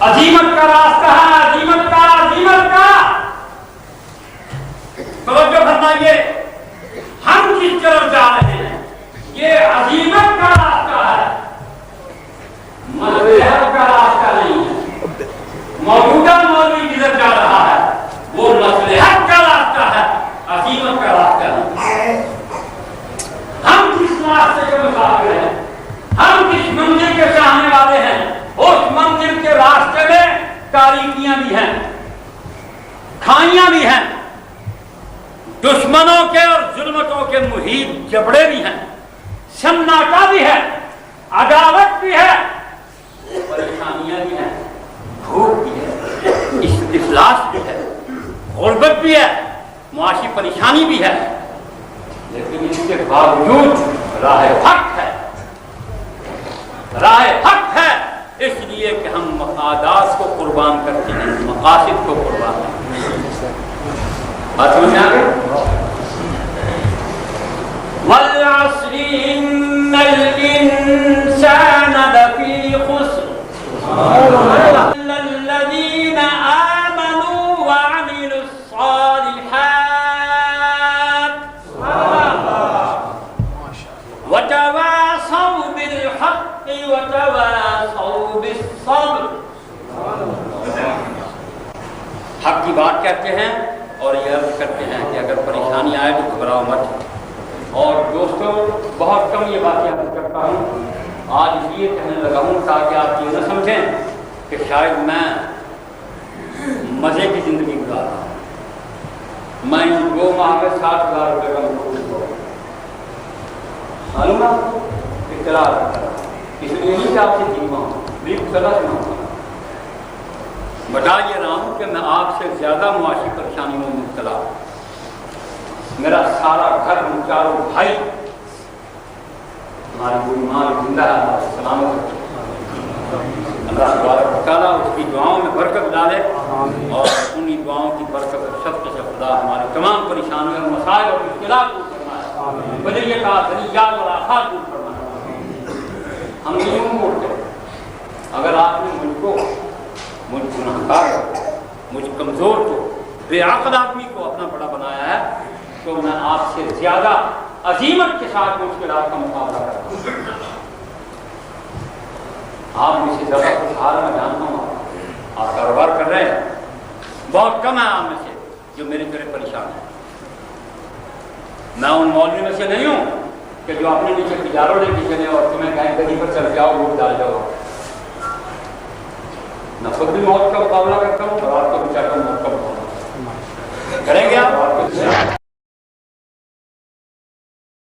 عظیمت کا راستہ ہے، عظیمت کا توجہ فرمائیے، ہم کس طرف جا رہے ہیں؟ یہ عظیمت کا راستہ ہے، مصلحت کا راستہ نہیں ہے۔ موجودہ مولوی جدھر جا رہا ہے وہ مصلحت کا راستہ ہے، عظیمت کا راستہ نہیں۔ ہم کس راستے کے مسافر ہیں؟ ہم کس منزل کے چاہنے والے ہیں؟ اس منزل کے راستے میں تاریکیاں بھی ہیں، کھائیاں بھی ہیں، دشمنوں کے اور ظلمتوں کے محیط جبڑے بھی ہیں، سناٹا بھی ہے، عداوت بھی ہے، پریشانیاں بھی ہیں، بھوک بھی ہے، افلاس بھی ہے، غربت بھی ہے، معاشی پریشانی بھی ہے، لیکن اس کے باوجود راہ حق ہے، راہ حق ہے، اس لیے کہ ہم مفادات کو قربان کرتے ہیں، مقاصد کو قربان کرتے ہیں۔ بات سمجھ میں آ گئی؟ وَالْعَصْرِ إِنَّ الْإِنسَانَ لَفِي خُسْرٍ إِلَّا الَّذِينَ آمَنُوا وَعَمِلُوا الصَّالِحَاتِ وَتَوَاصَوْا بِالْحَقِّ وَتَوَاصَوْا بِالصَّبْرِ۔ حق کی بات کہتے ہیں اور یہ عرض کرتے ہیں کہ اگر پریشانی آئے تو گھبراؤ مت۔ اور دوستوں، بہت کم یہ باتیں عرض کرتا ہوں، آج اس لیے کہنے لگا ہوں تاکہ آپ یہ نہ سمجھیں کہ شاید میں مزے کی زندگی گزار رہا ہوں، میں 2 ماہ میں 60,000 روپے کا مقبول ہوں، معلوم ہے اطلاع رکھتا ہوں، اس لیے نہیں کہ آپ سے جیتوا ہوں، بالکل غلط نہ ہوں، بتا یہ رہا ہوں کہ میں آپ سے زیادہ معاشی پریشانیوں میں مبتلا ہوں۔ میرا سارا گھر، چاروں بھائی، ہماری بوڑھی ماں زندہ ہے، اللہ سلامت ہے، اللہ تبارک و تعالیٰ اس کی دعاؤں میں برکت ڈالے اور انہی دعاؤں کی برکت اور شفقت سے خدا ہماری تمام پریشانیوں اور مسائل اور مشکلات دور فرمائے، بدریات دنیات اور آفات دور فرمائے۔ ہم یوں موڑتے، اگر آپ نے مجھ گناہگار کو، مجھ کمزور کو، بے عقل آدمی کو اپنا بڑا بنایا ہے تو میں آپ سے زیادہ عظیمت کے ساتھ مشکلات کا مقابلہ کرتا ہوں۔ آپ مجھ سے زیادہ خوشحال میں جانتا ہوں، آپ کاروبار کر رہے ہیں، بہت کم ہے آپ میں سے جو میری طرح پریشان ہے۔ میں ان مولوی میں سے نہیں ہوں کہ جو اپنے نیچے تجاروں لے کے چلے اور تمہیں کہیں گدی پر چل جاؤ، ووٹ ڈال جاؤ۔ میں خود بھی موت کا مقابلہ